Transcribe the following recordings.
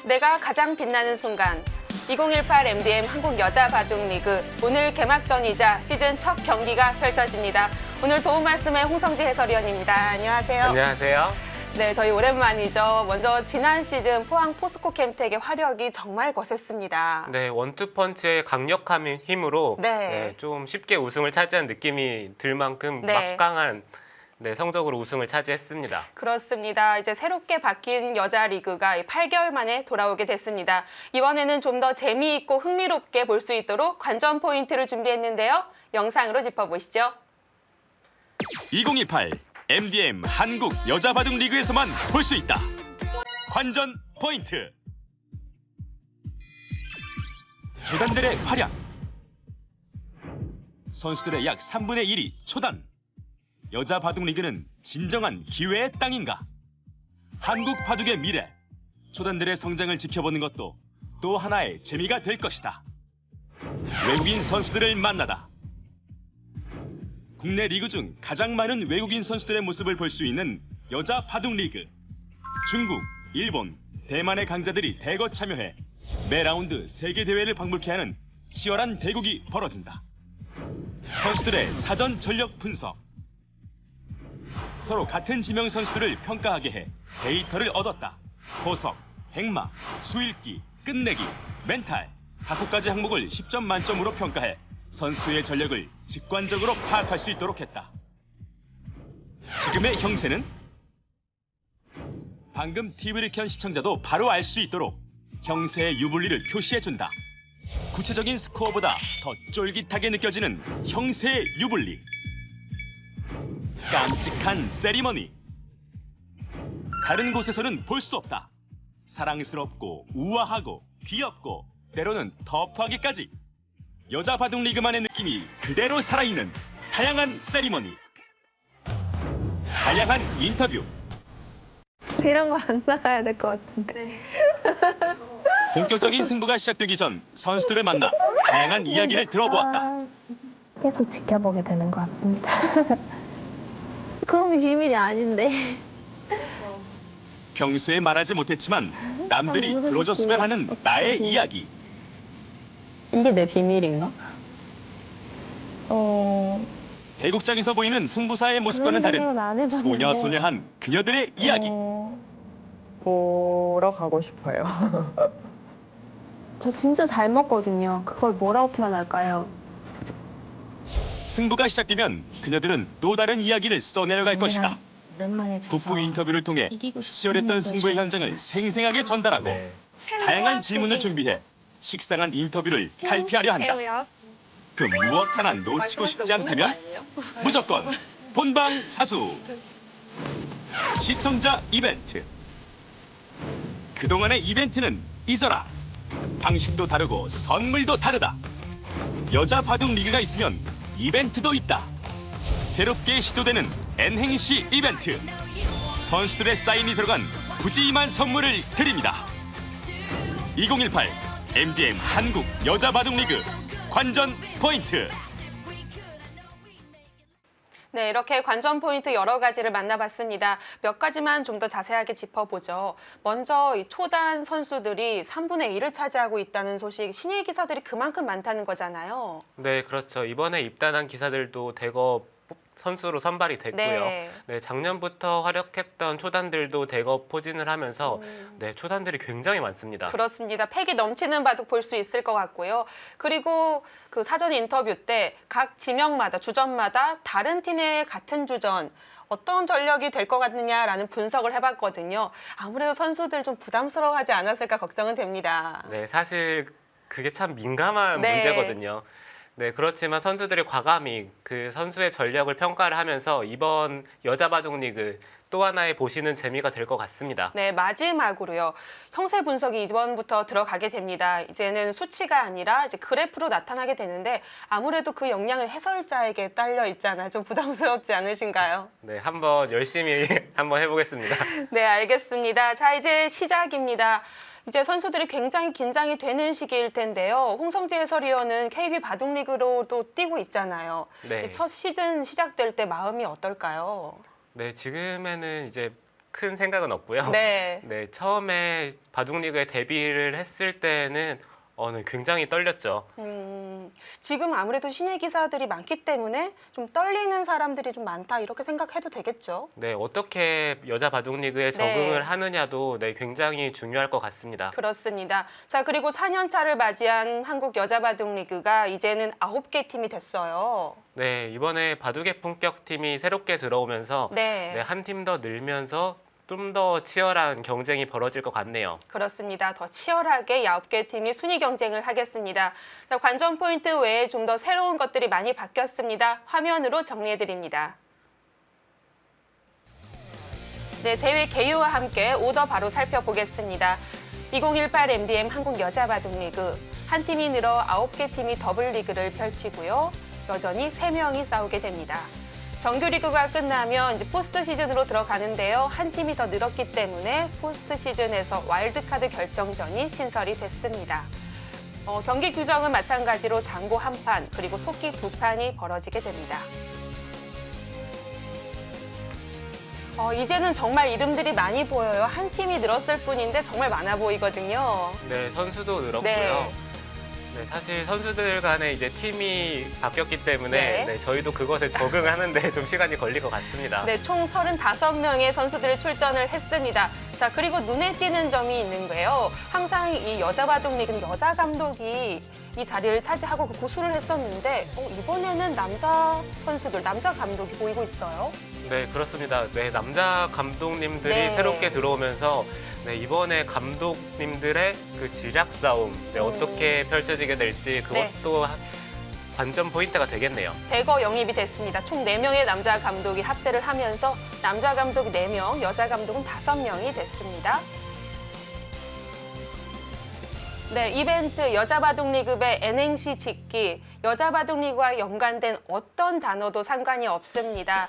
내가 가장 빛나는 순간 2018 MDM 한국 여자 바둑 리그 오늘 개막전이자 시즌 첫 경기가 펼쳐집니다. 오늘 도움 말씀의 홍성지 해설위원입니다. 안녕하세요. 안녕하세요. 네, 저희 오랜만이죠. 먼저 지난 시즌 포항 포스코 캠텍의 화력이 정말 거셌습니다. 네, 원투펀치의 강력한 힘으로 좀 쉽게 우승을 차지한 느낌이 들 만큼 막강한 성적으로 우승을 차지했습니다. 그렇습니다. 이제 새롭게 바뀐 여자 리그가 8개월 만에 돌아오게 됐습니다. 이번에는 좀 더 재미있고 흥미롭게 볼 수 있도록 관전 포인트를 준비했는데요. 영상으로 짚어보시죠. 2018 MDM 한국 여자 바둑 리그에서만 볼 수 있다. 관전 포인트. 초단들의 활약. 선수들의 약 3분의 1이 초단. 여자 바둑 리그는 진정한 기회의 땅인가? 한국 바둑의 미래. 초단들의 성장을 지켜보는 것도 또 하나의 재미가 될 것이다. 외국인 선수들을 만나다. 국내 리그 중 가장 많은 외국인 선수들의 모습을 볼 수 있는 여자 바둑 리그. 중국, 일본, 대만의 강자들이 대거 참여해 매 라운드 세계 대회를 방불케 하는 치열한 대국이 벌어진다. 선수들의 사전 전력 분석. 서로 같은 지명 선수들을 평가하게 해 데이터를 얻었다. 보석, 백마, 수읽기, 끝내기, 멘탈 5가지 항목을 10점 만점으로 평가해 선수의 전력을 직관적으로 파악할 수 있도록 했다. 지금의 형세는? 방금 TV를 켠 시청자도 바로 알 수 있도록 형세의 유불리를 표시해준다. 구체적인 스코어보다 더 쫄깃하게 느껴지는 형세의 유불리. 깜찍한 세리머니. 다른 곳에서는 볼 수 없다. 사랑스럽고 우아하고 귀엽고 때로는 터프하기까지 여자 바둑 리그만의 느낌이 그대로 살아있는 다양한 세리머니. 다양한 인터뷰. 이런 거 안 나가야 될 것 같은데. 본격적인 승부가 시작되기 전 선수들을 만나 다양한 이야기를 들어보았다. 계속 지켜보게 되는 것 같습니다. 그럼 비밀이 아닌데. 평소에 말하지 못했지만 남들이 들어줬으면 하는 나의 이야기. 이게 내 비밀인가? 대국장에서 보이는 승부사의 모습과는 다른 소녀소녀한 그녀들의 이야기. 보러 가고 싶어요. 저 진짜 잘 먹거든요. 그걸 뭐라고 표현할까요? 승부가 시작되면 그녀들은 또 다른 이야기를 써내려갈 것이다. 북부 인터뷰를 통해 치열했던 승부의 현장을 생생하게 전달하고 다양한 질문을 준비해 식상한 인터뷰를 탈피하려 한다. 그 무엇 하나 놓치고 싶지 않다면 무조건 본방사수. 시청자 이벤트. 그동안의 이벤트는 잊어라. 방식도 다르고 선물도 다르다. 여자 바둑 리그가 있으면 이벤트도 있다. 새롭게 시도되는 N행시 이벤트. 선수들의 사인이 들어간 푸짐한 선물을 드립니다. 2018 MDM 한국 여자 바둑 리그 관전 포인트. 네, 이렇게 관전 포인트 여러 가지를 만나봤습니다. 몇 가지만 좀 더 자세하게 짚어보죠. 먼저 이 초단 선수들이 3분의 1을 차지하고 있다는 소식, 신예 기사들이 그만큼 많다는 거잖아요. 네, 그렇죠. 이번에 입단한 기사들도 대거 선수로 선발이 됐고요. 네, 작년부터 활약했던 초단들도 대거 포진을 하면서 초단들이 굉장히 많습니다. 그렇습니다. 패기 넘치는 바둑 볼 수 있을 것 같고요. 그리고 그 사전 인터뷰 때 각 지명마다 주전마다 다른 팀의 같은 주전 어떤 전력이 될 것 같느냐라는 분석을 해봤거든요. 아무래도 선수들 좀 부담스러워하지 않았을까 걱정은 됩니다. 네, 사실 그게 참 민감한 문제거든요. 네, 그렇지만 선수들이 과감히 그 선수의 전력을 평가를 하면서 이번 여자 바둑 리그 또 하나의 보시는 재미가 될 것 같습니다. 네, 마지막으로요. 형세 분석이 이번부터 들어가게 됩니다. 이제는 수치가 아니라 이제 그래프로 나타나게 되는데 아무래도 그 역량은 해설자에게 딸려 있잖아요. 좀 부담스럽지 않으신가요? 네, 한번 열심히 한번 해보겠습니다. 네, 알겠습니다. 자, 이제 시작입니다. 이제 선수들이 굉장히 긴장이 되는 시기일 텐데요. 홍성지 해설위원은 KB 바둑리그로도 뛰고 있잖아요. 네. 첫 시즌 시작될 때 마음이 어떨까요? 네, 지금에는 이제 큰 생각은 없고요. 네. 네, 처음에 바둑리그에 데뷔를 했을 때는 굉장히 떨렸죠. 지금 아무래도 신예 기사들이 많기 때문에 좀 떨리는 사람들이 좀 많다 이렇게 생각해도 되겠죠? 네, 어떻게 여자 바둑리그에 적응을 하느냐도 네, 굉장히 중요할 것 같습니다. 그렇습니다. 자, 그리고 4년 차를 맞이한 한국 여자 바둑리그가 이제는 9개 팀이 됐어요. 네, 이번에 바둑의 품격팀이 새롭게 들어오면서 네. 한 팀 더 늘면서 좀 더 치열한 경쟁이 벌어질 것 같네요. 그렇습니다. 더 치열하게 9개 팀이 순위 경쟁을 하겠습니다. 자, 관전 포인트 외에 좀 더 새로운 것들이 많이 바뀌었습니다. 화면으로 정리해드립니다. 네, 대회 개요와 함께 오더 바로 살펴보겠습니다. 2018 MDM 한국 여자 바둑리그 한 팀이 늘어 9개 팀이 더블 리그를 펼치고요. 여전히 3명이 싸우게 됩니다. 정규 리그가 끝나면 이제 포스트 시즌으로 들어가는데요. 한 팀이 더 늘었기 때문에 포스트 시즌에서 와일드카드 결정전이 신설이 됐습니다. 경기 규정은 마찬가지로 장고 1판 그리고 속기 2판이 벌어지게 됩니다. 이제는 정말 이름들이 많이 보여요. 한 팀이 늘었을 뿐인데 정말 많아 보이거든요. 네, 선수도 늘었고요. 네. 네, 사실 선수들 간에 이제 팀이 바뀌었기 때문에 네. 네, 저희도 그것에 적응하는데 좀 시간이 걸릴 것 같습니다. 네, 총 35명의 선수들이 출전을 했습니다. 자, 그리고 눈에 띄는 점이 있는 거예요. 항상 이 여자 바둑리그는 여자 감독이 이 자리를 차지하고 그 고수를 했었는데 이번에는 남자 선수들, 남자 감독이 보이고 있어요. 네, 그렇습니다. 네, 남자 감독님들이 네. 새롭게 들어오면서 네, 이번에 감독님들의 그 지략 싸움 어떻게 펼쳐지게 될지 그것도 관전 포인트가 되겠네요. 대거 영입이 됐습니다. 총 4명의 남자 감독이 합세를 하면서 남자 감독이 4명, 여자 감독은 5명이 됐습니다. 네, 이벤트 여자 바둑리그의 N행시 짓기. 여자 바둑리그와 연관된 어떤 단어도 상관이 없습니다.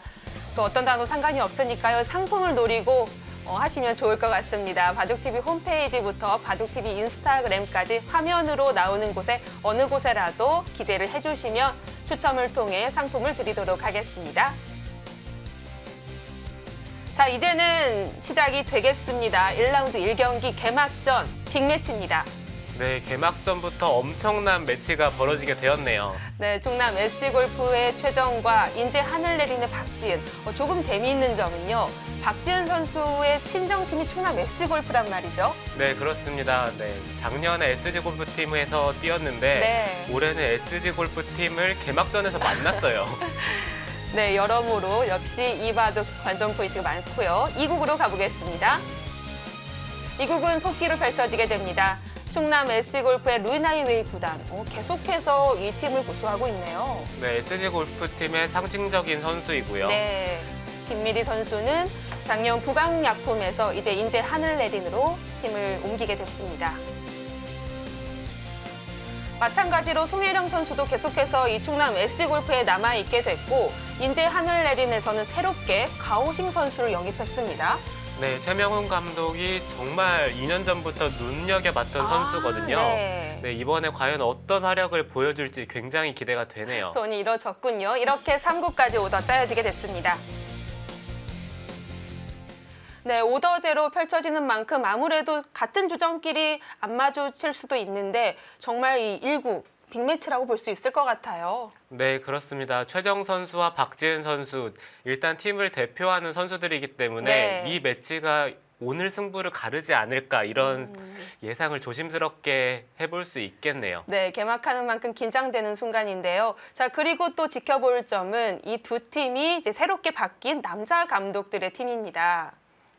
또 어떤 단어 상관이 없으니까요. 상품을 노리고 하시면 좋을 것 같습니다. 바둑TV 홈페이지부터 바둑TV 인스타그램까지 화면으로 나오는 곳에 어느 곳에라도 기재를 해주시면 추첨을 통해 상품을 드리도록 하겠습니다. 자, 이제는 시작이 되겠습니다. 1라운드 1경기 개막전 빅매치입니다. 네, 개막전부터 엄청난 매치가 벌어지게 되었네요. 네, 충남 SG골프의 최정과 인제 하늘내리는 박지은. 조금 재미있는 점은요. 박지은 선수의 친정팀이 충남 SG골프란 말이죠. 네, 그렇습니다. 네, 작년에 SG골프팀에서 뛰었는데 네. 올해는 SG골프팀을 개막전에서 만났어요. 네, 여러모로 역시 이바둑 관전 포인트가 많고요. 2국으로 가보겠습니다. 2국은 속기로 펼쳐지게 됩니다. 충남 SG골프의 루이나이웨이 구단. 계속해서 이 팀을 고수하고 있네요. 네, SG골프팀의 상징적인 선수이고요. 네, 김미리 선수는 작년 부강약품에서 이제 인제 하늘내린으로 팀을 옮기게 됐습니다. 마찬가지로 송혜령 선수도 계속해서 이 충남 SG골프에 남아있게 됐고 인제 하늘내린에서는 새롭게 가오싱 선수를 영입했습니다. 네, 최명훈 감독이 정말 2년 전부터 눈여겨봤던 선수거든요. 네. 네, 이번에 과연 어떤 활약을 보여줄지 굉장히 기대가 되네요. 소원이 이뤄졌군요. 이렇게 3국까지 오더 짜여지게 됐습니다. 네, 오더제로 펼쳐지는 만큼 아무래도 같은 주전끼리 안 마주칠 수도 있는데 정말 이 1국 빅매치라고 볼 수 있을 것 같아요. 네, 그렇습니다. 최정 선수와 박지은 선수, 일단 팀을 대표하는 선수들이기 때문에 네. 이 매치가 오늘 승부를 가르지 않을까 이런 예상을 조심스럽게 해볼 수 있겠네요. 네, 개막하는 만큼 긴장되는 순간인데요. 자, 그리고 또 지켜볼 점은 이 두 팀이 이제 새롭게 바뀐 남자 감독들의 팀입니다.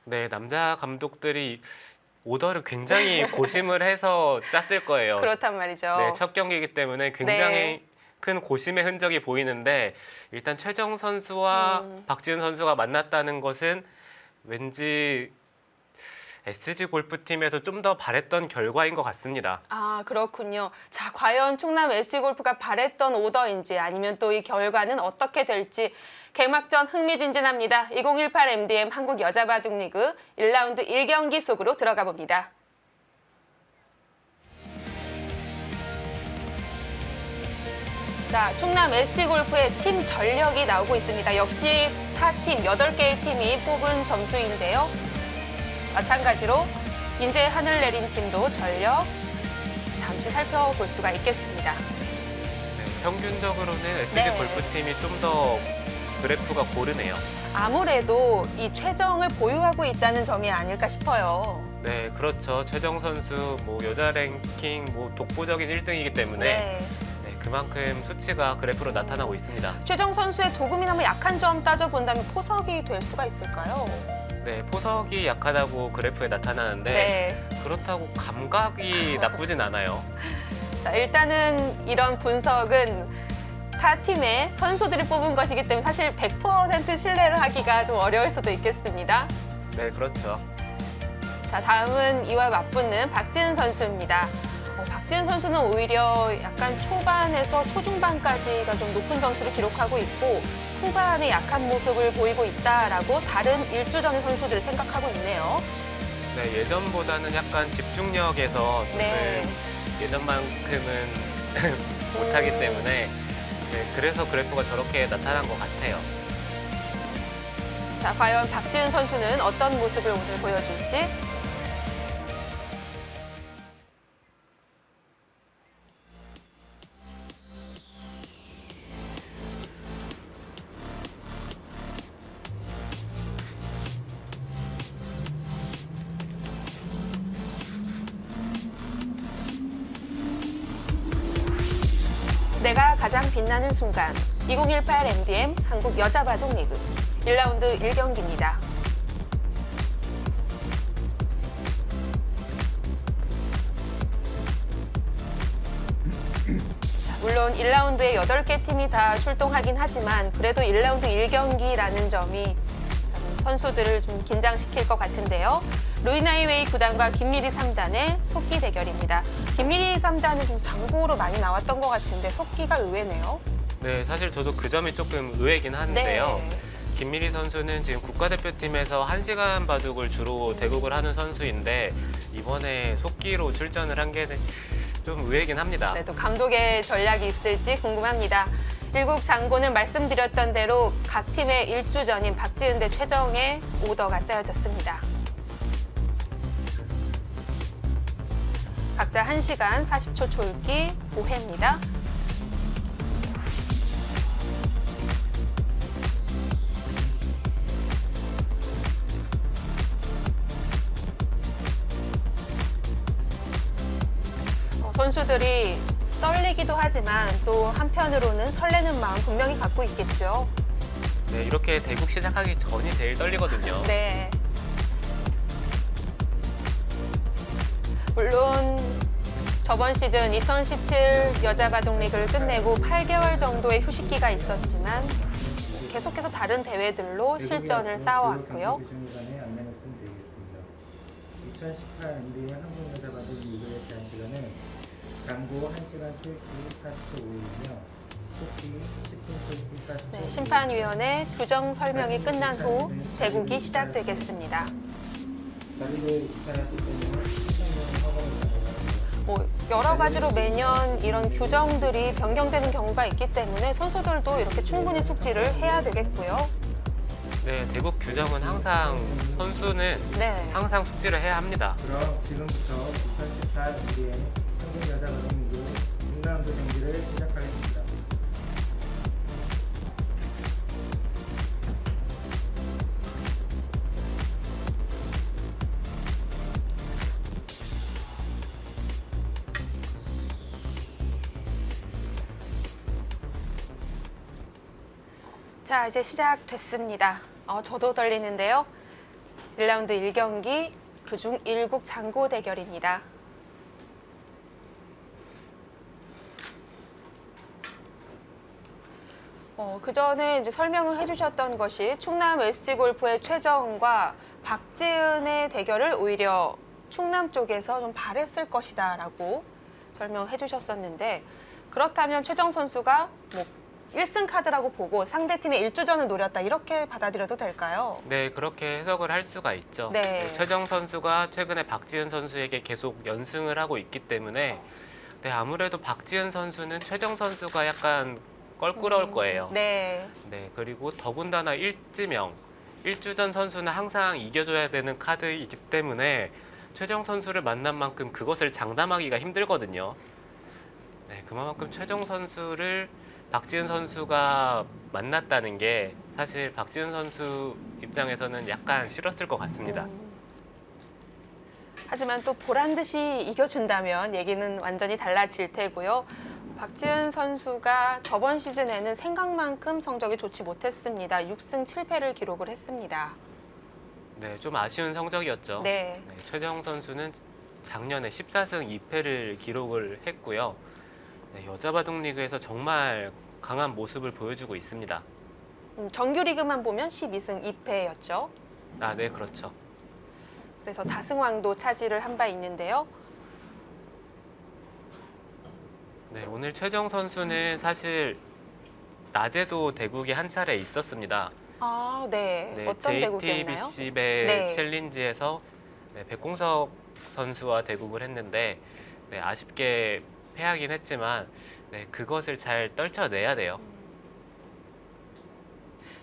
네, 남자 감독들이 오더를 굉장히 고심을 해서 짰을 거예요. 그렇단 말이죠. 네, 첫 경기이기 때문에 굉장히 네. 큰 고심의 흔적이 보이는데 일단 최정 선수와 박지은 선수가 만났다는 것은 왠지 SG 골프팀에서 좀 더 바랬던 결과인 것 같습니다. 아, 그렇군요. 자, 과연 충남 SG골프가 바랬던 오더인지 아니면 또 이 결과는 어떻게 될지 개막전 흥미진진합니다. 2018 MDM 한국 여자 바둑리그 1라운드 1경기 속으로 들어가 봅니다. 자, 충남 SG골프의 팀 전력이 나오고 있습니다. 역시 타팀 8개의 팀이 뽑은 점수인데요. 마찬가지로 인제 하늘 내린 팀도 전력 잠시 살펴볼 수가 있겠습니다. 네, 평균적으로는 SD 네. 골프팀이 좀 더 그래프가 고르네요. 아무래도 이 최정을 보유하고 있다는 점이 아닐까 싶어요. 네, 그렇죠. 최정 선수 뭐 여자 랭킹 뭐 독보적인 1등이기 때문에 네. 네, 그만큼 수치가 그래프로 나타나고 있습니다. 최정 선수의 조금이나마 약한 점 따져본다면 포석이 될 수가 있을까요? 네, 포석이 약하다고 그래프에 나타나는데 네. 그렇다고 감각이 나쁘진 않아요. 자, 일단은 이런 분석은 타 팀의 선수들이 뽑은 것이기 때문에 사실 100% 신뢰를 하기가 좀 어려울 수도 있겠습니다. 네, 그렇죠. 자, 다음은 이와 맞붙는 박지은 선수입니다. 박지은 선수는 오히려 약간 초반에서 초중반까지가 좀 높은 점수를 기록하고 있고 후반에 약한 모습을 보이고 있다라고 다른 일주전의 선수들을 생각하고 있네요. 네, 예전보다는 약간 집중력에서 조금 네. 예전만큼은 못하기 때문에 네, 그래서 그래프가 저렇게 나타난 것 같아요. 자, 과연 박지은 선수는 어떤 모습을 오늘 보여줄지. 내가 가장 빛나는 순간 2018 MDM 한국 여자 바둑 리그 1라운드 1경기입니다. 물론 1라운드에 8개 팀이 다 출동하긴 하지만 그래도 1라운드 1경기라는 점이 참 선수들을 좀 긴장시킬 것 같은데요. 루이나이웨이 9단과 김미리 3단의 속기 대결입니다. 김미리 3단은 좀 장고로 많이 나왔던 것 같은데 속기가 의외네요. 네, 사실 저도 그 점이 조금 의외긴 한데요. 네. 김미리 선수는 지금 국가대표팀에서 1시간 바둑을 주로 대국을 하는 선수인데 이번에 속기로 출전을 한 게 좀 의외긴 합니다. 네, 또 감독의 전략이 있을지 궁금합니다. 일국 장고는 말씀드렸던 대로 각 팀의 일주전인 박지은 대 최정의 오더가 짜여졌습니다. 각자 1시간 40초 촐기 5회입니다. 선수들이 떨리기도 하지만 또 한편으로는 설레는 마음 분명히 갖고 있겠죠. 네, 이렇게 대국 시작하기 전이 제일 떨리거든요. 네. 물론 저번 시즌 2017 여자 바둑 리그를 끝내고 8개월 정도의 휴식기가 있었지만 계속해서 다른 대회들로 실전을 쌓아왔고요. 2018 MBA 한국 여자 바둑 리그의 제한 시간은 장고 1시간 쫄기 40초 5일이며 속기 10분 쫄기 40초 네, 심판위원회 규정 설명이 끝난 후 대국이 시작되겠습니다. 자리를 이탈했을 때는 시청자는 허가를 받아야 뭐 여러 가지로 매년 이런 규정들이 변경되는 경우가 있기 때문에 선수들도 이렇게 충분히 숙지를 해야 되겠고요. 네, 대국 규정은 항상 선수는 네. 항상 숙지를 해야 합니다. 그럼 지금부터 2018 MBA 한국 여자 바둑 리그 6라운드 경기를 시작하겠습니다. 자, 이제 시작됐습니다. 저도 떨리는데요. 1라운드 1경기, 그중 1국 장고 대결입니다. 그 전에 이제 설명을 해주셨던 것이 충남 SG골프의 최정과 박지은의 대결을 오히려 충남 쪽에서 좀 바랬을 것이다라고 설명을 해주셨었는데 그렇다면 최정 선수가 뭐 1승 카드라고 보고 상대팀의 일주전을 노렸다 이렇게 받아들여도 될까요? 네, 그렇게 해석을 할 수가 있죠. 네. 최정 선수가 최근에 박지은 선수에게 계속 연승을 하고 있기 때문에 네, 아무래도 박지은 선수는 최정 선수가 약간 껄끄러울 거예요. 네. 네, 그리고 더군다나 일지명. 1주전 선수는 항상 이겨줘야 되는 카드이기 때문에 최정 선수를 만난 만큼 그것을 장담하기가 힘들거든요. 네, 그만큼 최정 선수를 박지은 선수가 만났다는 게 사실 박지은 선수 입장에서는 약간 싫었을 것 같습니다. 하지만 또 보란 듯이 이겨준다면 얘기는 완전히 달라질 테고요. 박지은 선수가 저번 시즌에는 생각만큼 성적이 좋지 못했습니다. 6승 7패를 기록을 했습니다. 네, 좀 아쉬운 성적이었죠. 네. 네, 최정 선수는 작년에 14승 2패를 기록을 했고요. 네, 여자 바둑 리그에서 정말 강한 모습을 보여주고 있습니다. 정규 리그만 보면 12승 2패였죠. 아, 네, 그렇죠. 그래서 다승왕도 차지를 한 바 있는데요. 네, 오늘 최정 선수는 사실 낮에도 대국이 한 차례 있었습니다. 아, 네. 네, 어떤 대국이었나요? JTBC 네. 챌린지에서 네, 백공석 선수와 대국을 했는데 네, 아쉽게 패하긴 했지만 네, 그것을 잘 떨쳐내야 돼요.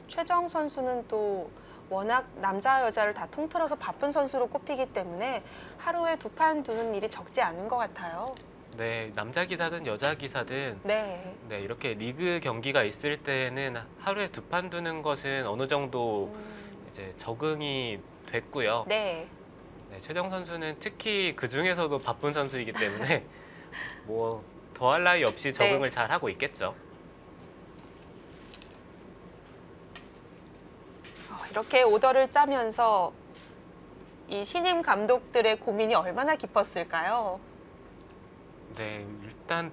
최정 선수는 또 워낙 남자 여자를 다 통틀어서 바쁜 선수로 꼽히기 때문에 하루에 2판 두는 일이 적지 않은 것 같아요. 네, 남자 기사든 여자 기사든 네. 네, 이렇게 리그 경기가 있을 때는 하루에 2판 두는 것은 어느 정도 이제 적응이 됐고요. 네. 네, 최정 선수는 특히 그 중에서도 바쁜 선수이기 때문에 뭐 더할 나위 없이 적응을 잘 하고 있겠죠. 이렇게 오더를 짜면서 이 신임 감독들의 고민이 얼마나 깊었을까요? 네, 일단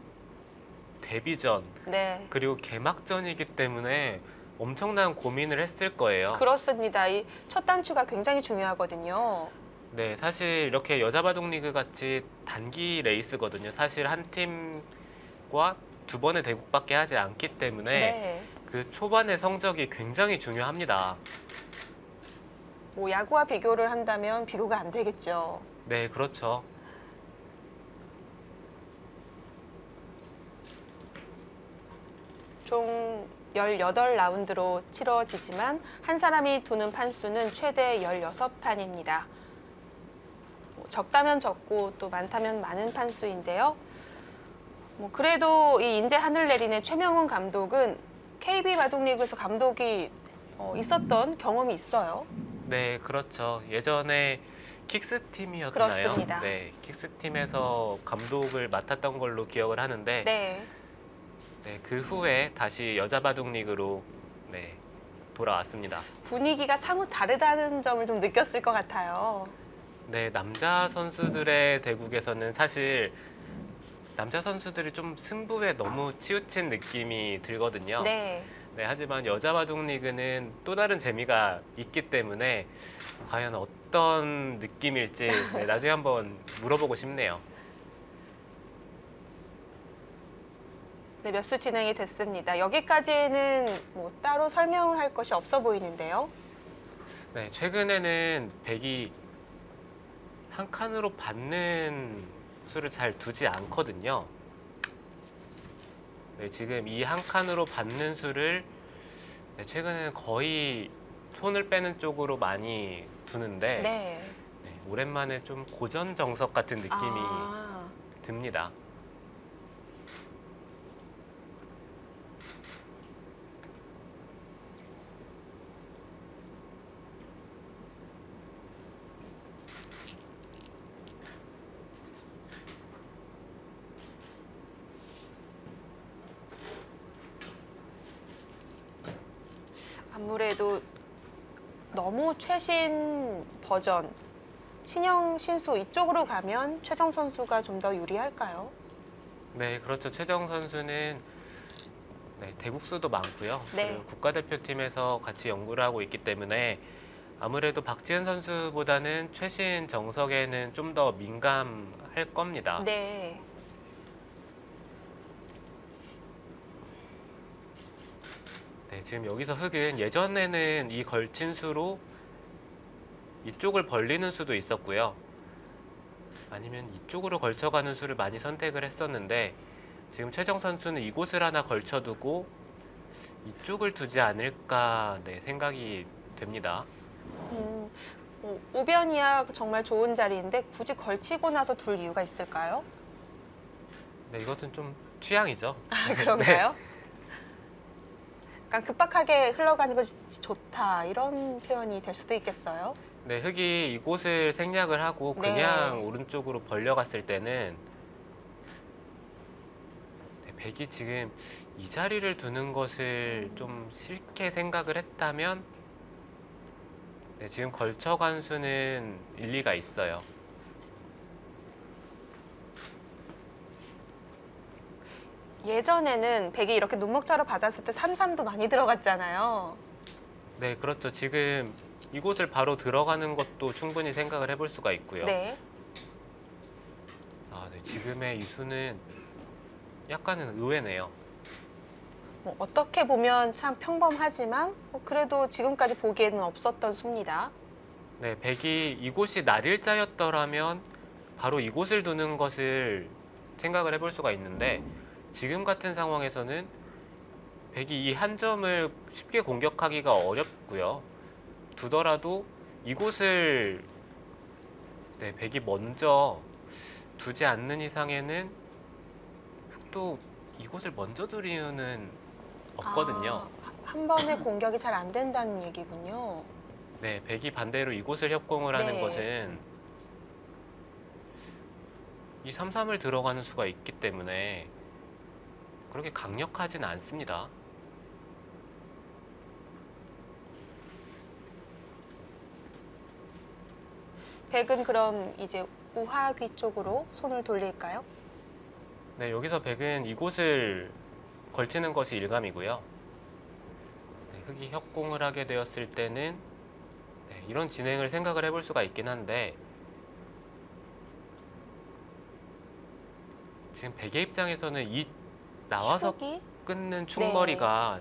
데뷔전 네. 그리고 개막전이기 때문에 엄청난 고민을 했을 거예요. 그렇습니다. 이 첫 단추가 굉장히 중요하거든요. 네, 사실 이렇게 여자 바둑 리그 같이 단기 레이스거든요. 사실 한 팀과 2번의 대국밖에 하지 않기 때문에 네. 그 초반의 성적이 굉장히 중요합니다. 뭐 야구와 비교를 한다면 비교가 안 되겠죠. 네, 그렇죠. 총 18라운드로 치러지지만 한 사람이 두는 판수는 최대 16판입니다. 적다면 적고 또 많다면 많은 판수인데요. 그래도 이 인제 하늘내리는 최명훈 감독은 KB 바둑리그에서 감독이 있었던 경험이 있어요. 네, 그렇죠. 예전에 킥스 팀이었나요? 그렇습니다. 네, 킥스 팀에서 감독을 맡았던 걸로 기억을 하는데 네. 네, 그 후에 다시 여자 바둑 리그로 네, 돌아왔습니다. 분위기가 사뭇 다르다는 점을 좀 느꼈을 것 같아요. 네, 남자 선수들의 대국에서는 사실 남자 선수들이 좀 승부에 너무 치우친 느낌이 들거든요. 네. 네, 하지만 여자 바둑 리그는 또 다른 재미가 있기 때문에 과연 어떤 느낌일지 네, 나중에 한번 물어보고 싶네요. 네, 몇 수 진행이 됐습니다. 여기까지는 뭐 따로 설명을 할 것이 없어 보이는데요. 네, 최근에는 백이 한 칸으로 받는 수를 잘 두지 않거든요. 네, 지금 이 한 칸으로 받는 수를 네, 최근에는 거의 손을 빼는 쪽으로 많이 두는데 네. 네, 오랜만에 좀 고전 정석 같은 느낌이 아, 듭니다. 아무래도 너무 최신 버전, 신형, 신수 이쪽으로 가면 최정 선수가 좀 더 유리할까요? 네, 그렇죠. 최정 선수는 네, 대국수도 많고요. 네. 그리고 국가대표팀에서 같이 연구를 하고 있기 때문에 아무래도 박지은 선수보다는 최신 정석에는 좀 더 민감할 겁니다. 네. 네, 지금 여기서 흙은 예전에는 이 걸친 수로 이쪽을 벌리는 수도 있었고요. 아니면 이쪽으로 걸쳐가는 수를 많이 선택을 했었는데 지금 최정 선수는 이곳을 하나 걸쳐두고 이쪽을 두지 않을까 네, 생각이 됩니다. 우변이야 정말 좋은 자리인데 굳이 걸치고 나서 둘 이유가 있을까요? 네, 이것은 좀 취향이죠. 아, 그런가요? 약간 급박하게 흘러가는 것이 좋다 이런 표현이 될 수도 있겠어요. 네, 흙이 이곳을 생략을 하고 네. 그냥 오른쪽으로 벌려갔을 때는 네, 백이 지금 이 자리를 두는 것을 좀 싫게 생각을 했다면 네, 지금 걸쳐간 수는 일리가 있어요. 예전에는 백이 이렇게 눈목자로 받았을 때 3-3도 많이 들어갔잖아요. 네, 그렇죠. 지금 이곳을 바로 들어가는 것도 충분히 생각을 해볼 수가 있고요. 네. 아, 네, 지금의 이 수는 약간은 의외네요. 뭐 어떻게 보면 참 평범하지만 그래도 지금까지 보기에는 없었던 수입니다. 네, 백이 이곳이 날일자였더라면 바로 이곳을 두는 것을 생각을 해볼 수가 있는데 지금 같은 상황에서는 백이 이 한 점을 쉽게 공격하기가 어렵고요. 두더라도 이곳을 네, 백이 먼저 두지 않는 이상에는 흑도 이곳을 먼저 둘 이유는 없거든요. 한 번에 공격이 잘 안 된다는 얘기군요. 네, 백이 반대로 이곳을 협공을 하는 네. 것은 이 3-3을 들어가는 수가 있기 때문에 그렇게 강력하진 않습니다. 백은 그럼 이제 우하귀 쪽으로 손을 돌릴까요? 네, 여기서 백은 이곳을 걸치는 것이 일감이고요. 네, 흑이 협공을 하게 되었을 때는 네, 이런 진행을 생각을 해볼 수가 있긴 한데 지금 백의 입장에서는 이 나와서 축이? 끊는 축머리가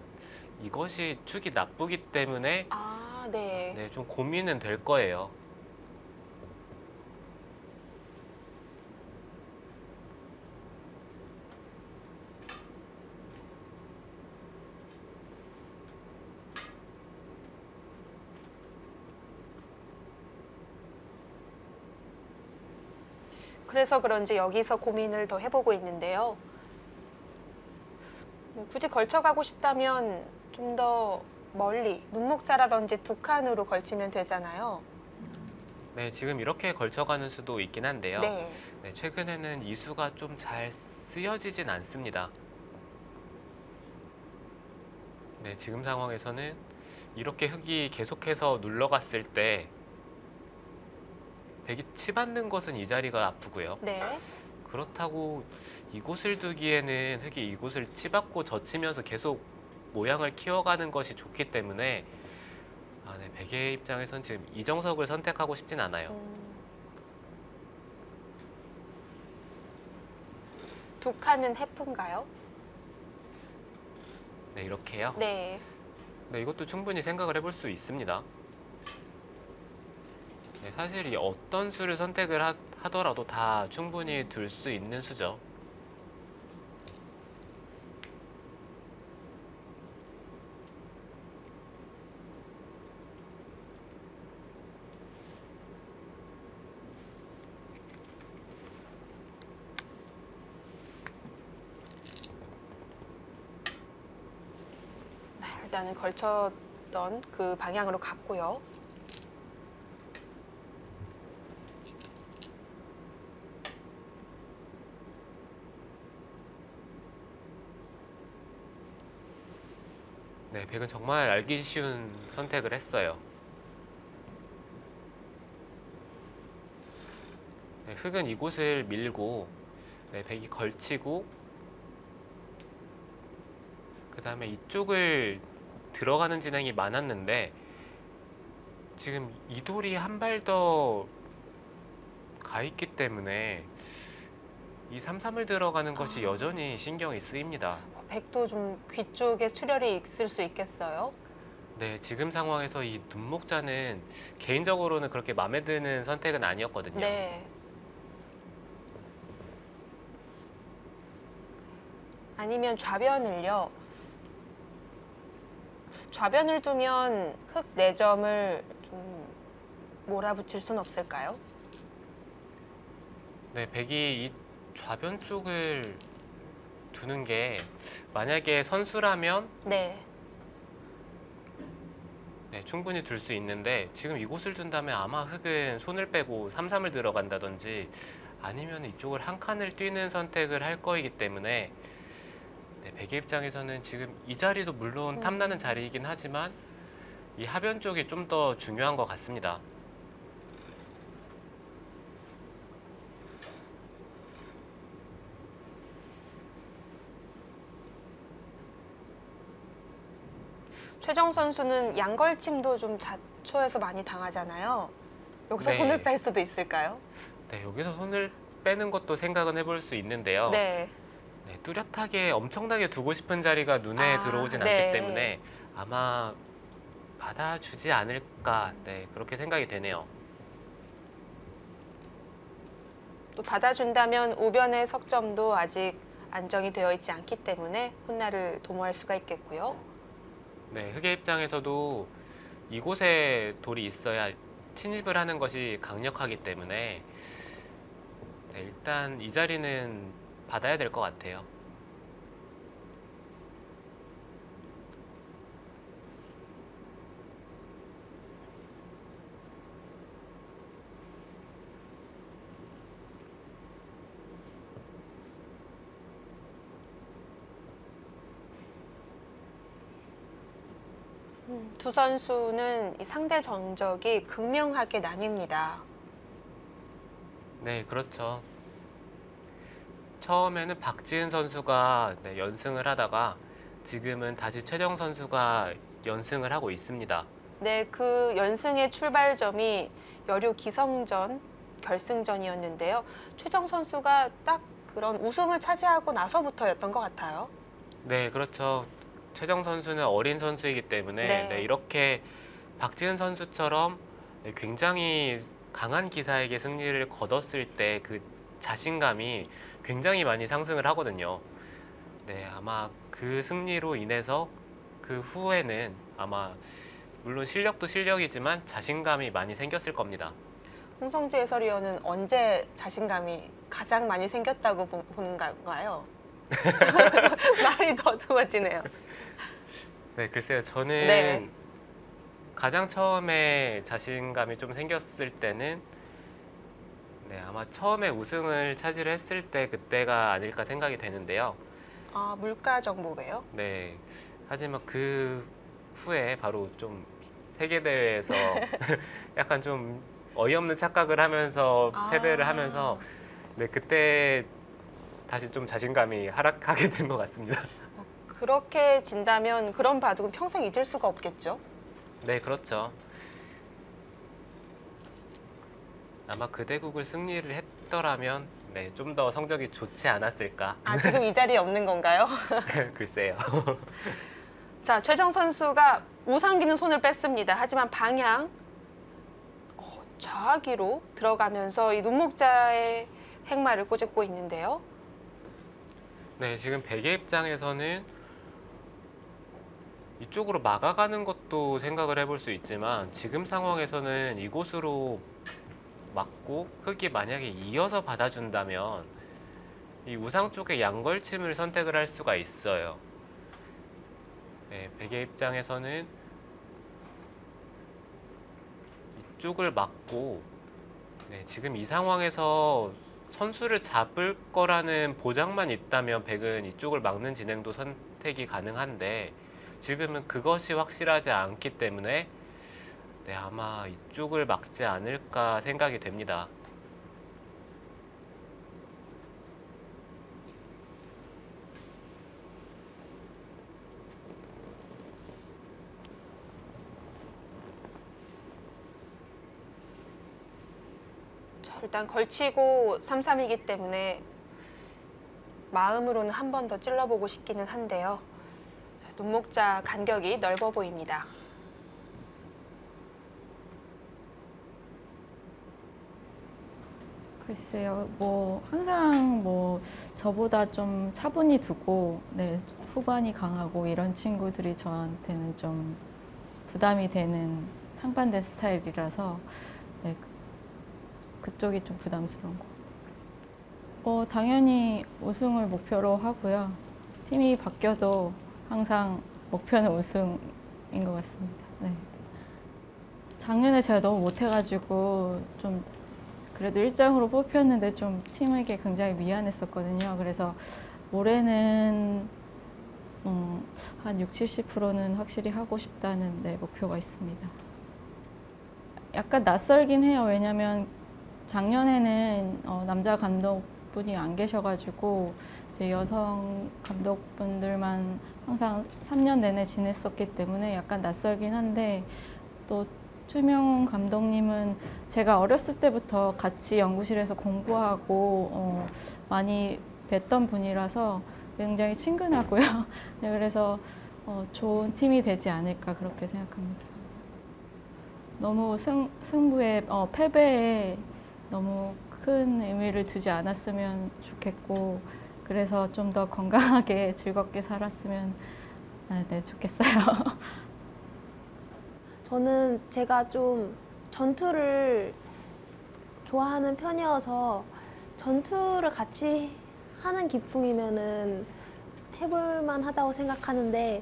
이것이 축이 나쁘기 때문에 아, 네. 네, 좀 고민은 될 거예요. 그래서 그런지 여기서 고민을 더 해보고 있는데요. 굳이 걸쳐가고 싶다면 좀 더 멀리 눈목자라든지 두 칸으로 걸치면 되잖아요. 네, 지금 이렇게 걸쳐가는 수도 있긴 한데요. 네. 네, 최근에는 이 수가 좀 잘 쓰여지진 않습니다. 네, 지금 상황에서는 이렇게 흙이 계속해서 눌러갔을 때 백이 치받는 것은 이 자리가 아프고요. 네. 그렇다고 이곳을 두기에는 흙이 이곳을 치받고 젖히면서 계속 모양을 키워가는 것이 좋기 때문에 아, 네, 백의 입장에선 지금 이정석을 선택하고 싶진 않아요. 두 칸은 해프인가요? 네, 이렇게요. 네. 네, 이것도 충분히 생각을 해볼 수 있습니다. 네, 사실 이 어떤 수를 선택을 하더라도 다 충분히 둘 수 있는 수죠. 일단은 걸쳤던 그 방향으로 갔고요. 네, 백은 정말 알기 쉬운 선택을 했어요. 네, 흙은 이곳을 밀고 네, 백이 걸치고 그 다음에 이쪽을 들어가는 진행이 많았는데 지금 이 돌이 한 발 더 가 있기 때문에 이 3-3을 들어가는 것이 여전히 신경이 쓰입니다. 백도 좀 귀 쪽에 출혈이 있을 수 있겠어요? 네, 지금 상황에서 이 눈목자는 개인적으로는 그렇게 마음에 드는 선택은 아니었거든요. 네. 아니면 좌변을요. 좌변을 두면 흑 4점을 좀 몰아붙일 순 없을까요? 네, 백이 이 좌변 쪽을 두는 게 만약에 선수라면 네. 네, 충분히 둘 수 있는데 지금 이곳을 둔다면 아마 흑은 손을 빼고 3-3을 들어간다든지 아니면 이쪽을 한 칸을 뛰는 선택을 할 거이기 때문에 네, 백의 입장에서는 지금 이 자리도 물론 탐나는 자리이긴 하지만 이 하변 쪽이 좀 더 중요한 것 같습니다. 최정 선수는 양걸침도 좀 자초해서 많이 당하잖아요. 여기서 네. 손을 뺄 수도 있을까요? 네, 여기서 손을 빼는 것도 생각은 해볼 수 있는데요. 네. 네, 뚜렷하게 엄청나게 두고 싶은 자리가 눈에 들어오진 네. 않기 때문에 아마 받아주지 않을까, 네, 그렇게 생각이 되네요. 또 받아준다면 우변의 석점도 아직 안정이 되어 있지 않기 때문에 훗날을 도모할 수가 있겠고요. 네, 흑의 입장에서도 이곳에 돌이 있어야 침입을 하는 것이 강력하기 때문에 네, 일단 이 자리는 받아야 될 것 같아요. 두 선수는 이 상대 전적이 극명하게 나뉩니다. 네, 그렇죠. 처음에는 박지은 선수가 네, 연승을 하다가 지금은 다시 최정 선수가 연승을 하고 있습니다. 네, 그 연승의 출발점이 여류 기성전 결승전이었는데요. 최정 선수가 딱 그런 우승을 차지하고 나서부터였던 것 같아요. 네, 그렇죠. 최정 선수는 어린 선수이기 때문에 네. 네, 이렇게 박지은 선수처럼 네, 굉장히 강한 기사에게 승리를 거뒀을 때 그 자신감이 굉장히 많이 상승을 하거든요. 네, 아마 그 승리로 인해서 그 후에는 아마 물론 실력도 실력이지만 자신감이 많이 생겼을 겁니다. 홍성재 해설위원은 언제 자신감이 가장 많이 생겼다고 보는 건가요? 말이 더듬어지네요. 네, 글쎄요. 저는 네. 가장 처음에 자신감이 좀 생겼을 때는 네, 아마 처음에 우승을 차지했을 때 그때가 아닐까 생각이 되는데요. 아, 물가 정보예요? 네, 하지만 그 후에 바로 좀 세계 대회에서 약간 좀 어이없는 착각을 하면서 패배를 하면서 네, 그때 다시 좀 자신감이 하락하게 된 것 같습니다. 그렇게 진다면 그런 바둑은 평생 잊을 수가 없겠죠? 네, 그렇죠. 아마 그 대국을 승리를 했더라면 네, 좀 더 성적이 좋지 않았을까. 아, 지금 이 자리에 없는 건가요? 글쎄요. 자, 최정 선수가 우상기는 손을 뺐습니다. 하지만 방향 좌하기로 들어가면서 이 눈목자의 행마를 꼬집고 있는데요. 네, 지금 백의 입장에서는 이쪽으로 막아가는 것도 생각을 해볼 수 있지만 지금 상황에서는 이곳으로 막고 흑이 만약에 이어서 받아준다면 이 우상 쪽의 양걸침을 선택을 할 수가 있어요. 네, 백의 입장에서는 이쪽을 막고 네, 지금 이 상황에서 선수를 잡을 거라는 보장만 있다면 백은 이쪽을 막는 진행도 선택이 가능한데 지금은 그것이 확실하지 않기 때문에 네, 아마 이쪽을 막지 않을까 생각이 됩니다. 자, 일단 걸치고 3-3이기 때문에 마음으로는 한 번 더 찔러보고 싶기는 한데요. 자, 눈목자 간격이 넓어 보입니다. 글쎄요, 뭐 항상 뭐 저보다 좀 차분히 두고 네, 후반이 강하고 이런 친구들이 저한테는 좀 부담이 되는 상반된 스타일이라서 네, 그쪽이 좀 부담스러운 것 같아요. 당연히 우승을 목표로 하고요. 팀이 바뀌어도 항상 목표는 우승인 것 같습니다. 네. 작년에 제가 너무 못해가지고 좀 그래도 1장으로 뽑혔는데 좀 팀에게 굉장히 미안했었거든요. 그래서 올해는 한 60, 70%는 확실히 하고 싶다는 네, 목표가 있습니다. 약간 낯설긴 해요. 왜냐면 작년에는 남자 감독분이 안 계셔가지고 이제 여성 감독분들만 항상 3년 내내 지냈었기 때문에 약간 낯설긴 한데 또 최명훈 감독님은 제가 어렸을 때부터 같이 연구실에서 공부하고 많이 뵀던 분이라서 굉장히 친근하고요. 네, 그래서 좋은 팀이 되지 않을까 그렇게 생각합니다. 너무 승부에 패배에 너무 큰 의미를 두지 않았으면 좋겠고 그래서 좀 더 건강하게 즐겁게 살았으면 네, 좋겠어요. 저는 제가 좀 전투를 좋아하는 편이어서 전투를 같이 하는 기풍이면은 해볼만 하다고 생각하는데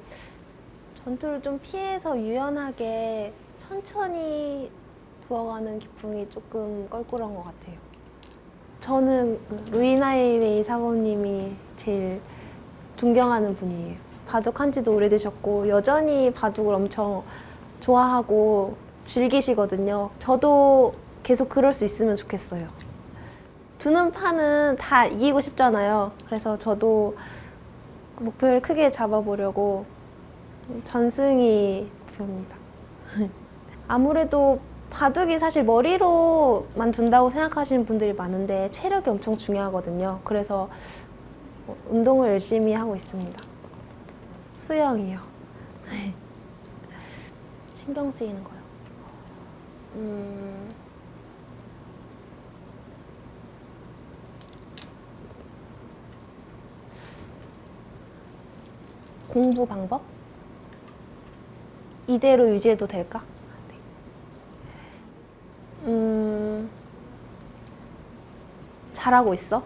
전투를 좀 피해서 유연하게 천천히 두어가는 기풍이 조금 껄끄러운 것 같아요. 저는 루이나이웨이 사모님이 제일 존경하는 분이에요. 바둑한 지도 오래되셨고 여전히 바둑을 엄청 좋아하고 즐기시거든요. 저도 계속 그럴 수 있으면 좋겠어요. 두는 판은 다 이기고 싶잖아요. 그래서 저도 목표를 크게 잡아보려고 전승이 목표입니다. 아무래도 바둑이 사실 머리로만 둔다고 생각하시는 분들이 많은데 체력이 엄청 중요하거든요. 그래서 운동을 열심히 하고 있습니다. 수영이요. 신경 쓰이는 거요. 공부 방법? 이대로 유지해도 될까? 네. 잘하고 있어?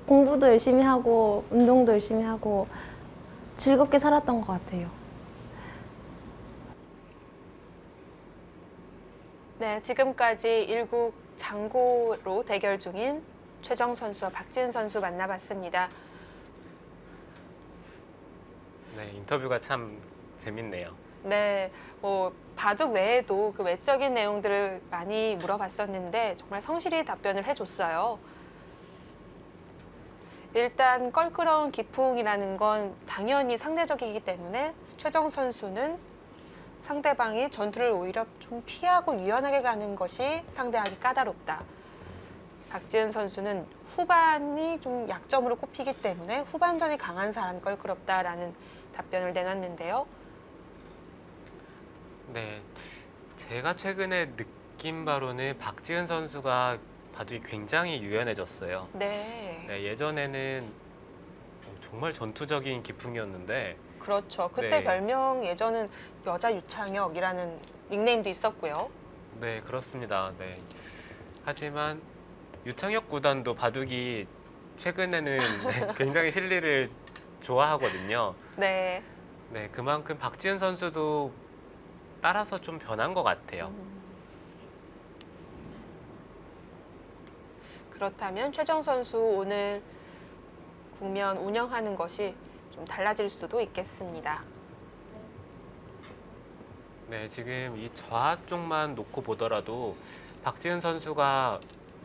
공부도 열심히 하고 운동도 열심히 하고 즐겁게 살았던 것 같아요. 네, 지금까지 1국 장고로 대결 중인 최정 선수와 박지은 선수 만나봤습니다. 네, 인터뷰가 참 재밌네요. 네, 뭐 바둑 외에도 그 외적인 내용들을 많이 물어봤었는데 정말 성실히 답변을 해줬어요. 일단 껄끄러운 기풍이라는 건 당연히 상대적이기 때문에 최정 선수는 상대방이 전투를 오히려 좀 피하고 유연하게 가는 것이 상대하기 까다롭다. 박지은 선수는 후반이 좀 약점으로 꼽히기 때문에 후반전이 강한 사람이 껄끄럽다라는 답변을 내놨는데요. 네, 제가 최근에 느낀 바로는 박지은 선수가 바둑이 굉장히 유연해졌어요. 네, 네, 예전에는 정말 전투적인 기풍이었는데 그렇죠. 그때 네. 별명 예전은 여자 유창혁이라는 닉네임도 있었고요. 네, 그렇습니다. 네. 하지만 유창혁 구단도 바둑이 최근에는 굉장히 실리를 좋아하거든요. 네. 네, 그만큼 박지은 선수도 따라서 좀 변한 것 같아요. 그렇다면 최정 선수 오늘 국면 운영하는 것이 좀 달라질 수도 있겠습니다. 네, 지금 이 좌 쪽만 놓고 보더라도 박지은 선수가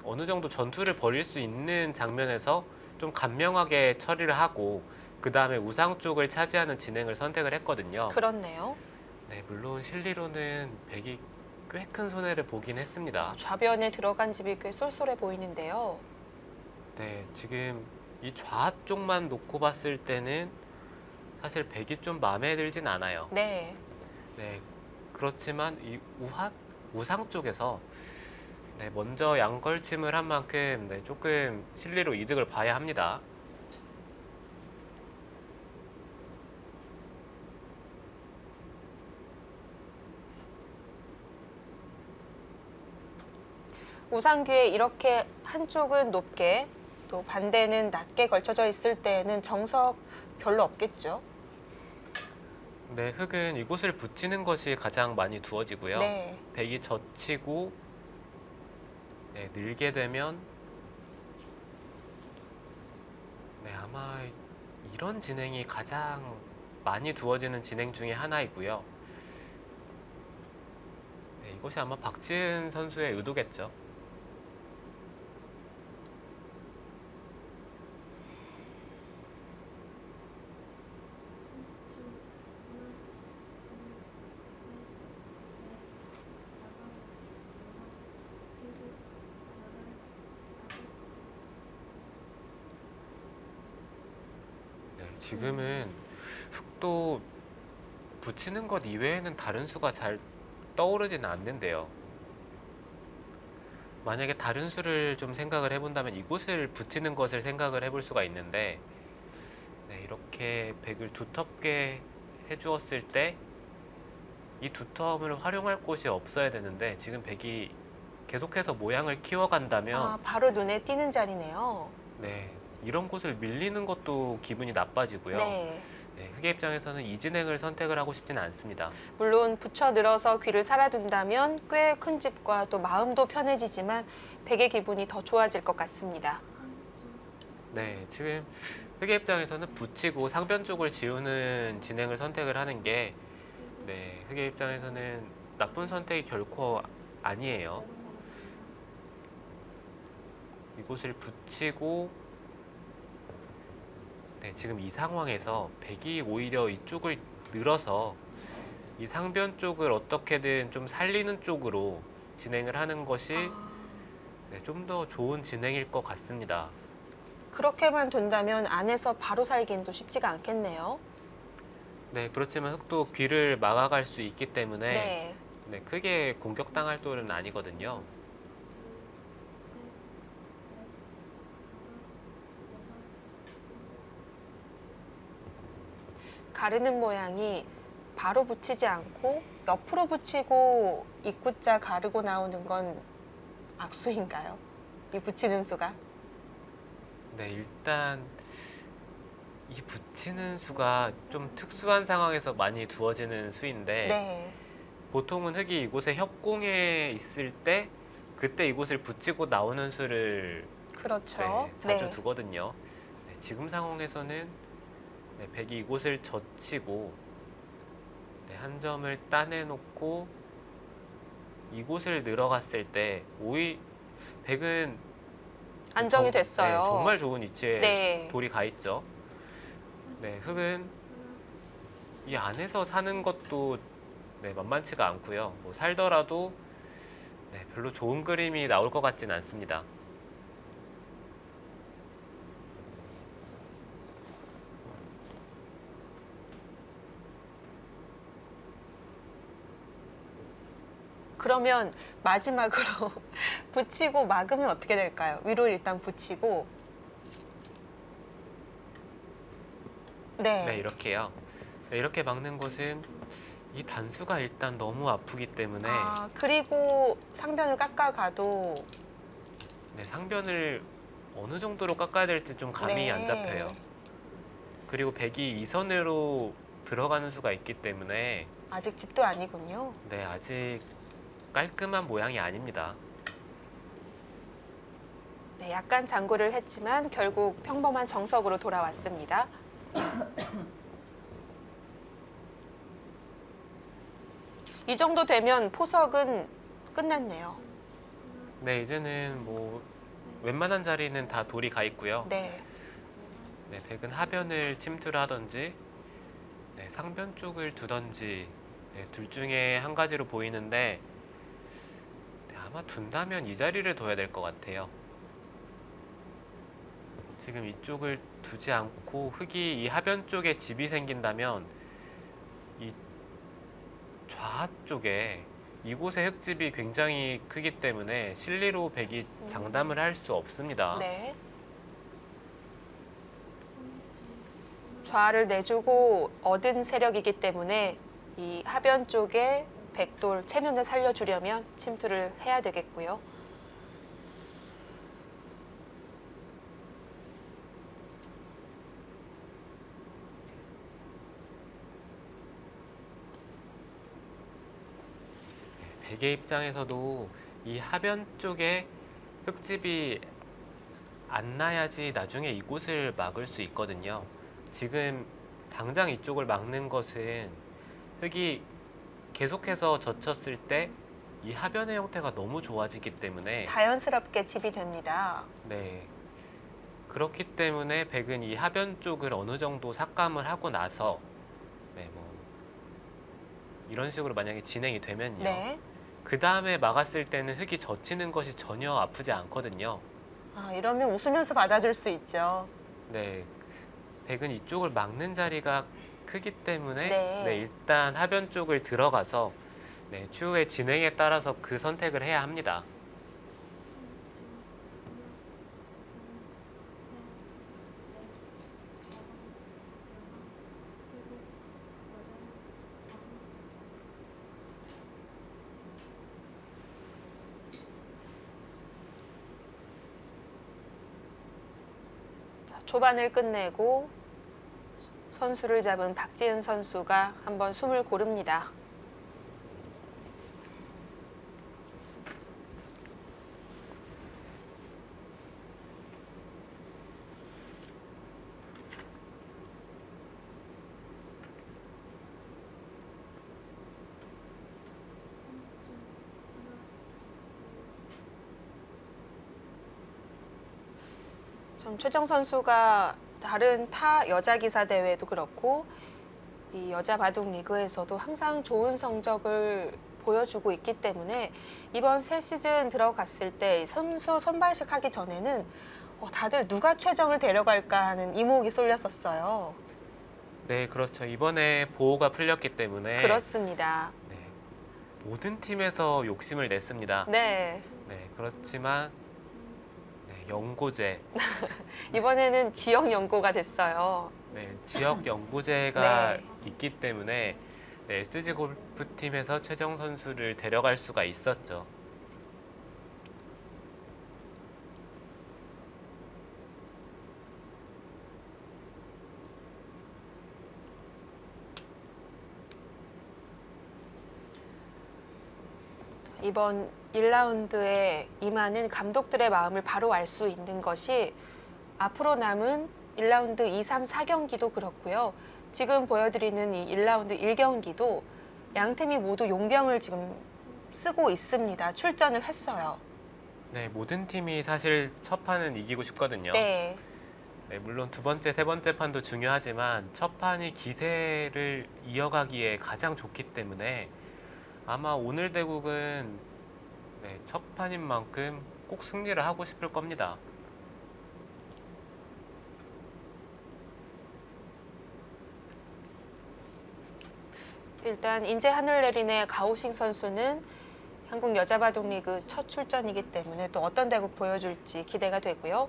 어느 정도 전투를 벌일 수 있는 장면에서 좀 간명하게 처리를 하고 그 다음에 우상 쪽을 차지하는 진행을 선택을 했거든요. 그렇네요. 네, 물론 실리로는 백이 꽤 큰 손해를 보긴 했습니다. 좌변에 들어간 집이 꽤 쏠쏠해 보이는데요. 네, 지금 이 좌 쪽만 놓고 봤을 때는 사실 백이 좀 마음에 들진 않아요. 네. 네, 그렇지만 이 우하 우상 쪽에서 네, 먼저 양걸침을 한 만큼 네, 조금 실리로 이득을 봐야 합니다. 우상귀에 이렇게 한쪽은 높게 또 반대는 낮게 걸쳐져 있을 때에는 정석 별로 없겠죠. 네, 흙은 이곳을 붙이는 것이 가장 많이 두어지고요. 네. 백이 젖히고 네, 늘게 되면 네, 아마 이런 진행이 가장 많이 두어지는 진행 중에 하나이고요. 네, 이것이 아마 박지은 선수의 의도겠죠. 네, 지금은 흙도 붙이는 것 이외에는 다른 수가 잘 떠오르지는 않는데요. 만약에 다른 수를 좀 생각을 해본다면 이곳을 붙이는 것을 생각을 해볼 수가 있는데 네, 이렇게 백을 두텁게 해주었을 때 이 두터움을 활용할 곳이 없어야 되는데 지금 백이 계속해서 모양을 키워간다면 아, 바로 눈에 띄는 자리네요. 네, 이런 곳을 밀리는 것도 기분이 나빠지고요. 네. 네, 흑의 입장에서는 이 진행을 선택을 하고 싶지는 않습니다. 물론 붙여 늘어서 귀를 살아둔다면 꽤 큰 집과 또 마음도 편해지지만 백의 기분이 더 좋아질 것 같습니다. 네, 지금 흑의 입장에서는 붙이고 상변 쪽을 지우는 진행을 선택을 하는 게 네, 흑의 입장에서는 나쁜 선택이 결코 아니에요. 이곳을 붙이고 네, 지금 이 상황에서 백이 오히려 이쪽을 늘어서 이 상변 쪽을 어떻게든 좀 살리는 쪽으로 진행을 하는 것이 네, 좀 더 좋은 진행일 것 같습니다. 그렇게만 된다면 안에서 바로 살기는 또 쉽지가 않겠네요. 네, 그렇지만 흑도 귀를 막아갈 수 있기 때문에 네. 네, 크게 공격당할 또는 아니거든요. 가르는 모양이 바로 붙이지 않고 옆으로 붙이고 입구자 가르고 나오는 건 악수인가요? 이 붙이는 수가? 네, 일단 이 붙이는 수가 좀 특수한 상황에서 많이 두어지는 수인데 네. 보통은 흑이 이곳에 협공에 있을 때 그때 이곳을 붙이고 나오는 수를 그렇죠. 네, 자주 두거든요. 네, 지금 상황에서는 네, 백이 이곳을 젖히고 네, 한 점을 따내놓고 이곳을 늘어갔을 때 백은 안정이 됐어요. 네, 정말 좋은 위치에 네. 돌이 가 있죠. 네, 흑은 이 안에서 사는 것도 네, 만만치가 않고요. 뭐 살더라도 네, 별로 좋은 그림이 나올 것 같지는 않습니다. 그러면 마지막으로 붙이고 막으면 어떻게 될까요? 위로 일단 붙이고 네, 이렇게요. 네, 이렇게 막는 곳은 이 단수가 일단 너무 아프기 때문에 아, 그리고 상변을 깎아가도 네, 상변을 어느 정도로 깎아야 될지 좀 감이 네. 안 잡혀요. 그리고 백이 이 선으로 들어가는 수가 있기 때문에 아직 집도 아니군요. 네, 아직 깔끔한 모양이 아닙니다. 네, 약간 장구를 했지만 결국 평범한 정석으로 돌아왔습니다. 이 정도 되면 포석은 끝났네요. 네, 이제는 뭐 웬만한 자리는 다 돌이 가 있고요. 네. 네, 백은 하변을 침투를 하던지 네, 상변 쪽을 두던지 네, 둘 중에 한 가지로 보이는데 네, 아마 둔다면 이 자리를 둬야 될 것 같아요. 지금 이쪽을 두지 않고 흙이 이 하변 쪽에 집이 생긴다면 이 좌 쪽에 이곳의 흙집이 굉장히 크기 때문에 실리로 백이 장담을 할 수 없습니다. 네. 좌를 내주고 얻은 세력이기 때문에 이 하변 쪽에 백돌 체면을 살려주려면 침투를 해야 되겠고요. 백의 입장에서도 이 하변 쪽에 흙집이 안 나야지 나중에 이곳을 막을 수 있거든요. 지금 당장 이쪽을 막는 것은 흙이 계속해서 젖혔을 때 이 하변의 형태가 너무 좋아지기 때문에 자연스럽게 집이 됩니다. 네. 그렇기 때문에 백은 이 하변 쪽을 어느 정도 삭감을 하고 나서 네, 뭐 이런 식으로 만약에 진행이 되면요. 네. 그 다음에 막았을 때는 흙이 젖히는 것이 전혀 아프지 않거든요. 아, 이러면 웃으면서 받아줄 수 있죠. 네. 백은 이쪽을 막는 자리가 크기 때문에 네. 네, 일단 하변 쪽을 들어가서 네, 추후의 진행에 따라서 그 선택을 해야 합니다. 초반을 끝내고 선수를 잡은 박지은 선수가 한번 숨을 고릅니다. 좀 최정 선수가 다른 타 여자 기사 대회도 그렇고 이 여자 바둑 리그에서도 항상 좋은 성적을 보여주고 있기 때문에 이번 새 시즌 들어갔을 때 선수 선발식 하기 전에는 다들 누가 최정을 데려갈까 하는 이목이 쏠렸었어요. 네, 그렇죠. 이번에 보호가 풀렸기 때문에 그렇습니다. 네, 모든 팀에서 욕심을 냈습니다. 네. 네, 그렇지만 네, 연고제, 이번에는 지역 연고가 됐어요. 네, 지역 연고제가 네. 있기 때문에 네, SG 골프팀에서 최정 선수를 데려갈 수가 있었죠. 이번 1라운드에 임하는 감독들의 마음을 바로 알 수 있는 것이 앞으로 남은 1라운드 2, 3, 4경기도 그렇고요. 지금 보여드리는 이 1라운드 1경기도 양 팀이 모두 용병을 지금 쓰고 있습니다. 출전을 했어요. 네, 모든 팀이 사실 첫 판은 이기고 싶거든요. 네. 네, 물론 두 번째, 세 번째 판도 중요하지만 첫 판이 기세를 이어가기에 가장 좋기 때문에 아마 오늘 대국은 네, 첫 판인 만큼 꼭 승리를 하고 싶을 겁니다. 일단 인제 하늘내린의 가오싱 선수는 한국 여자바둑리그 첫 출전이기 때문에 또 어떤 대국 보여줄지 기대가 되고요.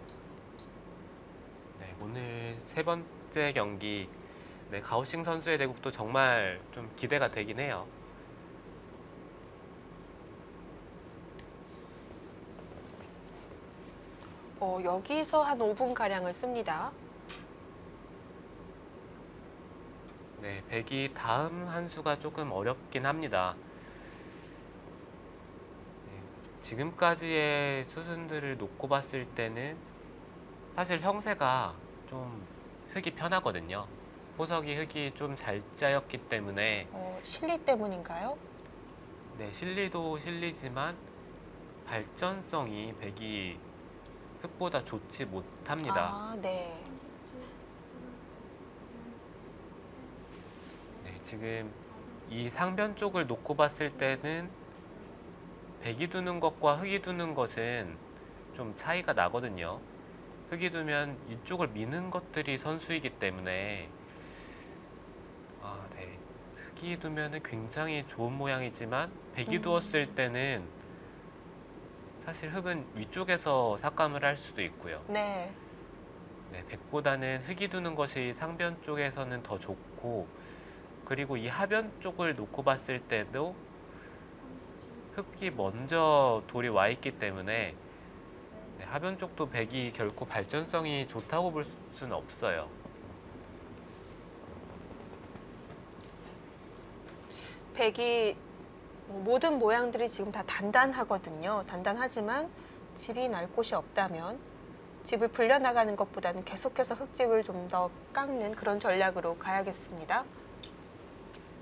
네, 오늘 세 번째 경기 네, 가오싱 선수의 대국도 정말 좀 기대가 되긴 해요. 여기서 한 5분가량을 씁니다. 네, 백이 다음 한 수가 조금 어렵긴 합니다. 네, 지금까지의 수순들을 놓고 봤을 때는 사실 형세가 좀 흙이 편하거든요. 포석이 흙이 좀 잘 짜였기 때문에 실리 때문인가요? 네, 실리도 실리지만 발전성이 백이 흙보다 좋지 못합니다. 아, 네. 네, 지금 이 상변 쪽을 놓고 봤을 때는 백이 두는 것과 흙이 두는 것은 좀 차이가 나거든요. 흙이 두면 이쪽을 미는 것들이 선수이기 때문에 네, 백이 두면은 굉장히 좋은 모양이지만 백이 음. 두었을 때는 사실 흙은 위쪽에서 삭감을 할 수도 있고요. 네. 네, 백보다는 흙이 두는 것이 상변 쪽에서는 더 좋고, 그리고 이 하변 쪽을 놓고 봤을 때도 흙이 먼저 돌이 와 있기 때문에 네, 하변 쪽도 백이 결코 발전성이 좋다고 볼 수는 없어요. 백이 모든 모양들이 지금 다 단단하거든요. 단단하지만 집이 날 곳이 없다면 집을 불려나가는 것보다는 계속해서 흙집을 좀 더 깎는 그런 전략으로 가야겠습니다.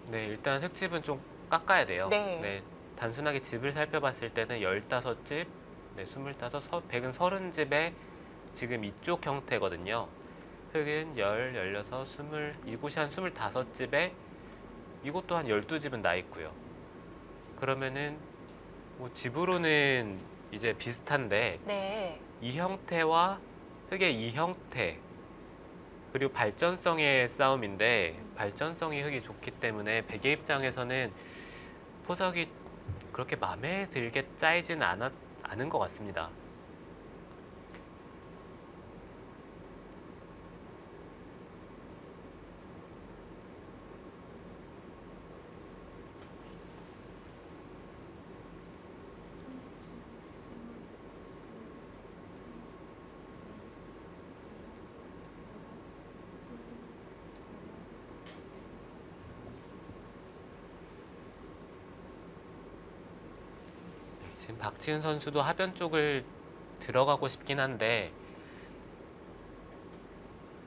네, 일단 흙집은 좀 깎아야 돼요. 네. 단순하게 집을 살펴봤을 때는 15집, 네, 25, 백은 30집의 지금 이쪽 형태거든요. 흙은 16, 20, 이곳이 한 25집에 이곳도 한 12집은 나 있고요. 그러면은 뭐 집으로는 이제 비슷한데 네. 이 형태와 흙의 이 형태 그리고 발전성의 싸움인데 발전성이 흙이 좋기 때문에 백의 입장에서는 포석이 그렇게 마음에 들게 짜이진 않은 것 같습니다. 지금 박지은 선수도 하변 쪽을 들어가고 싶긴 한데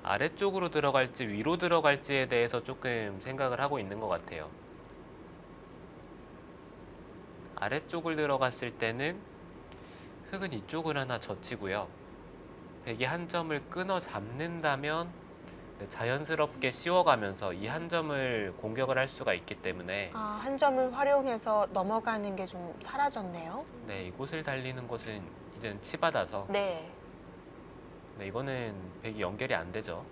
아래쪽으로 들어갈지 위로 들어갈지에 대해서 조금 생각을 하고 있는 것 같아요. 아래쪽을 들어갔을 때는 흙은 이쪽을 하나 젖히고요. 백이 한 점을 끊어 잡는다면 자연스럽게 씌워가면서 이 한 점을 공격을 할 수가 있기 때문에 아, 한 점을 활용해서 넘어가는 게 좀 사라졌네요. 네, 이곳을 달리는 것은 이제는 치받아서 네. 네, 이거는 백이 연결이 안 되죠.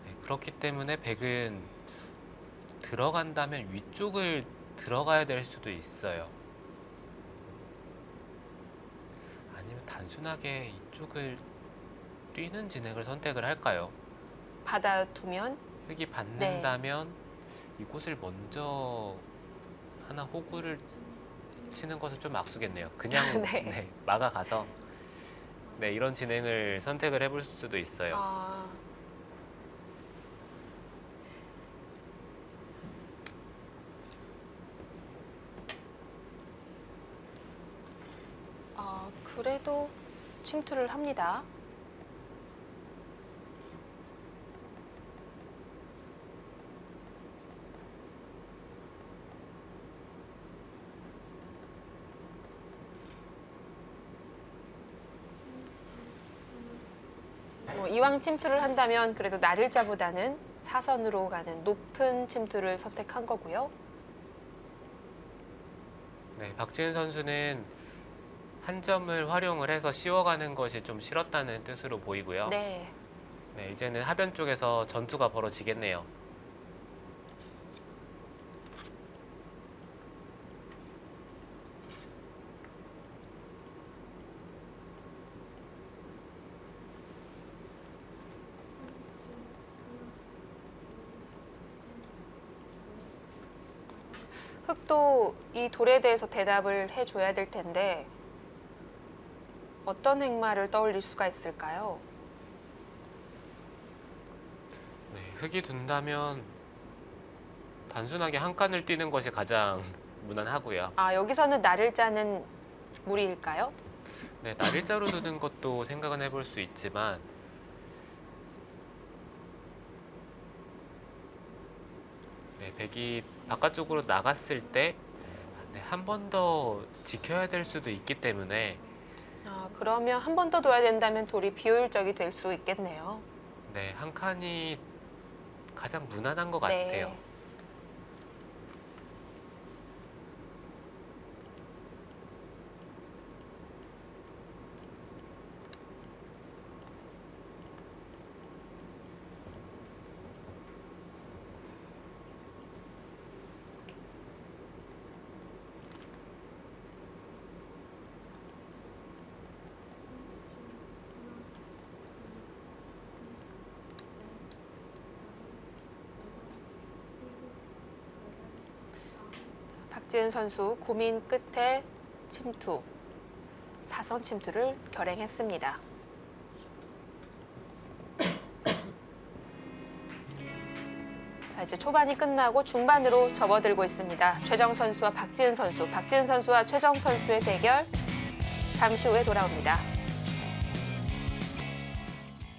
네, 그렇기 때문에 백은 들어간다면 위쪽을 들어가야 될 수도 있어요. 아니면 단순하게 이쪽을 뛰는 진행을 선택을 할까요? 받아두면 흙이 받는다면 이곳을 먼저 하나 호구를 치는 것은 좀 악수겠네요. 그냥 네. 네, 막아가서 네, 이런 진행을 선택을 해볼 수도 있어요. 그래도 침투를 합니다. 이왕 침투를 한다면 그래도 나를자보다는 사선으로 가는 높은 침투를 선택한 거고요. 네, 박지은 선수는 한 점을 활용을 해서 씌워가는 것이 좀 싫었다는 뜻으로 보이고요. 네. 네, 이제는 하변 쪽에서 전투가 벌어지겠네요. 흙도 이 돌에 대해서 대답을 해줘야 될 텐데 어떤 행마를 떠올릴 수가 있을까요? 네, 흙이 둔다면 단순하게 한 칸을 뛰는 것이 가장 무난하고요. 아, 여기서는 나를자는 무리일까요? 네, 날일자로 두는 것도 생각은 해볼 수 있지만 네, 백이 바깥쪽으로 나갔을 때 한 번 더 지켜야 될 수도 있기 때문에 그러면 한 번 더 둬야 된다면 돌이 비효율적이 될 수 있겠네요. 네, 한 칸이 가장 무난한 것 네. 같아요. 박지은 선수 고민 끝에 침투, 4선 침투를 결행했습니다. 자, 이제 초반이 끝나고 중반으로 접어들고 있습니다. 최정 선수와 박지은 선수, 박지은 선수와 최정 선수의 대결 잠시 후에 돌아옵니다.